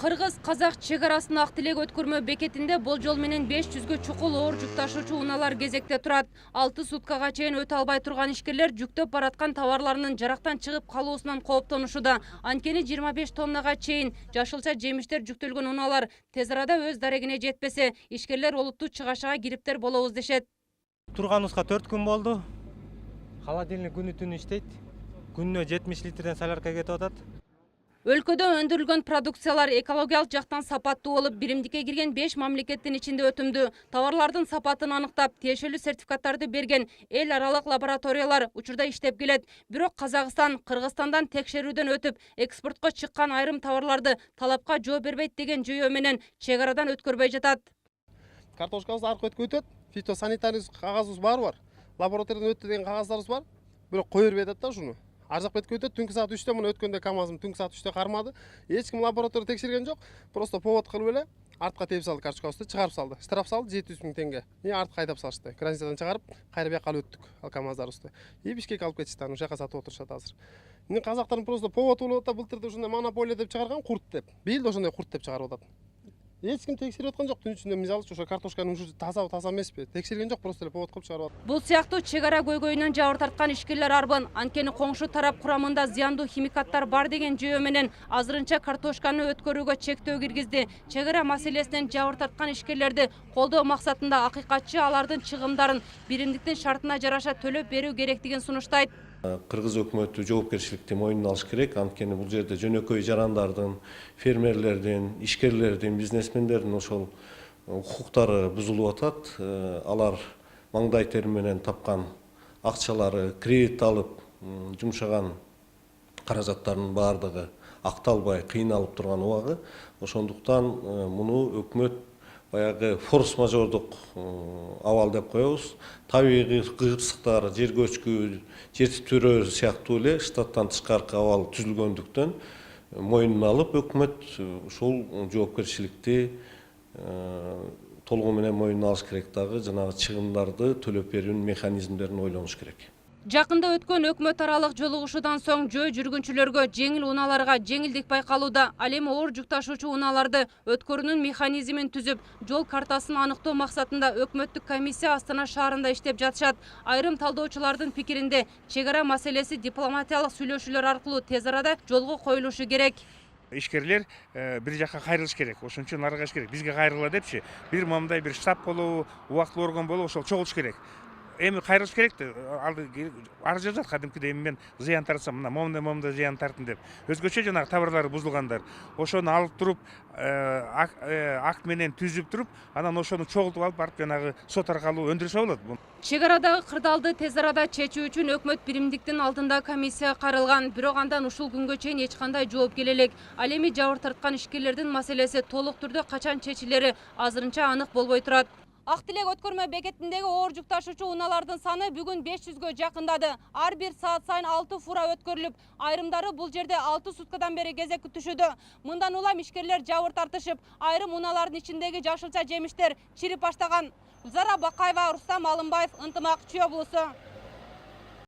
Кыргыз-казак чек арасында Ак Тилек өткөрмө бекетинде болжол менен 500гө чукул оор жүк ташуучу унаалар кезекте турат. 6 суткага чейин өтө албай турган ишкерлер жүктөп бараткан товарларынын жарактан чыгып калуусунан кооптонушууда. Анткени 25 тоннага чейин жашылча жемиштер жүктөлгөн унаалар тез арада өз дарегине жетпесе, ишкерлер олуттуу чыгашага кириптер болобуз дешет. Турганыбызга 4 күн болду. Холодильник күнү түнү иштейт. Күнүнө 70 литрден солярка кетип атат. Өлкөдө өндүрүлгөн продукциялар экологиялык жактан сапаттуу болуп, биримдикке кирген 5 мамлекеттин ичинде өтүмдүү. Товарлардын сапатын аныктап, тиешелүү сертификаттарды берген эл аралык лабораториялар учурда иштеп келет. Бирок Казакстан Кыргызстандан текшерүүдөн өтүп, экспортко чыккан айрым товарларды талапка жооп бербейт деген жүйө менен чек арадан өткөрбөй жатат. Картошкабыз аркы өткөтөт, фитосанитарий кагазыбыз баары бар. Лабораториядан өттү деген кагаздарыбыз бар. Бирок кое бербей атат да ушуну. Ар жак бетке өтөт, түнкү саат 3-те муну өткөндө КамАЗым түнкү саат 3-те кармады. Эч ким лаборатория текшерген жок. Просто повод кылып эле артка терип салды, картошкабызды чыгарып салды. Штраф салды 700 000 теңге. Артка кайтап салышты. Границадан чыгарып, кайра бияка алып өттүк ал КамАЗдарыбызды. Бишкекке алып кетишти, аны ушака сатып отурушат азыр. Казактардын просто повод болуп атат, былтырда ушундай монополия деп чыгарган курт деп. Бийил да ошондой курт деп чыгарып атат. Эч ким текшерип аткан жок. Түн ичинде мисалы ошо картошканын ушу таза эмеспи? Текшерген жок, просто эле повод кылып чыгарып атат. Бул сыяктуу чек ара көйгөйүнөн жабыр тарткан ишкерлер арбын. Анткени коңшу тарап курамында зыяндуу химикаттар бар деген жүйө менен азырынча картошканы өткөрүүгө чектөө киргизди. Чек ара маселесинен жабыр тарткан ишкерлерди колдоо максатында акыйкатчы алардын чыгымдарын биримдиктин шартына жараша төлөп берүү керектигин сунуштайт. Кыргыз өкмөтү жоопкерчиликти мойнуна алыш керек. Анткени бул жерде жөнөкөй жарандардын, фермерлердин, ишкерлердин, бизнесмендердин ошол укуктары бузулуп атат. Алар маңдай тери менен тапкан акчалары, кредит алып жумшаган каражаттарынын баардыгы акталбай, кыйналып турган убагы. Ошондуктан муну өкмөт баягы форс-мажордук абал деп коебуз. Табигый кырсыктар, жер көчкү, жер титирөө сыяктуу эле штаттан тышкаркы абал түзүлгөндүктөн мойнуна алып өкмөт ушул жоопкерчиликти толугу менен мойнуна алыш керек, дагы жанагы чыгымдарды төлөп берүүнүн механизмдерин ойлонуш керек. Жакында өткөн өкмөт аралык жолугушуудан соң жөө жүргүнчүлөргө жеңил унааларга жеңилдик байкалууда. Ал эми оор жүк ташуучу унааларды өткөрүүнүн механизмин түзүп, жол картасын аныктоо максатында өкмөттүк комиссия Астана шаарында иштеп жатышат. Айрым талдоочулардын пикиринде чек ара маселеси дипломатиялык сүйлөшүүлөр аркылуу тез арада жолго коюлушу керек. Ишкерлер бир жака кайрылыш керек, ошон үчүн аргаш керек. Бизге кайрыла депчи, бир момундай бир штаб болобу, убактылуу орган болобу, ошол чогулуш керек. Эми кайрылыш керек да, арыз жазат кадимкидей, эми мен зыян тартсам, мына момундай зыян тарттым деп. Өзгөчө жанагы товарлары бузулгандар. Ошону алып туруп, акт менен түзүп туруп, анан ошону чогултуп алып барып жанагы сот аркылуу өндүрүшө болот. Чек арадагы кырдаалды тез арада чечүү үчүн өкмөт биримдиктин алдында комиссия каралган, бирок андан ушул күнгө чейин эч кандай жооп келе элек. Ал эми жабыр тарткан ишкерлердин маселеси толук түрдө качан чечилери азырынча анык болбой турат. Ак Тилек өткөрмө бекетиндеги оор жүк ташуучу унаалардын саны бүгүн 500гө жакындады. Ар бир саат сайын 6 фура өткөрүлүп, айрымдары бул жерде 6 суткадан бери кезек күтүшүүдө. Мындан улам ишкерлер жабыр тартышып, айрым унаалардын ичиндеги жашылча жемиштер чирип баштаган. Гүлзара Бакаева, Рустам Алымбаев, Ынтымак, Чүй облусу.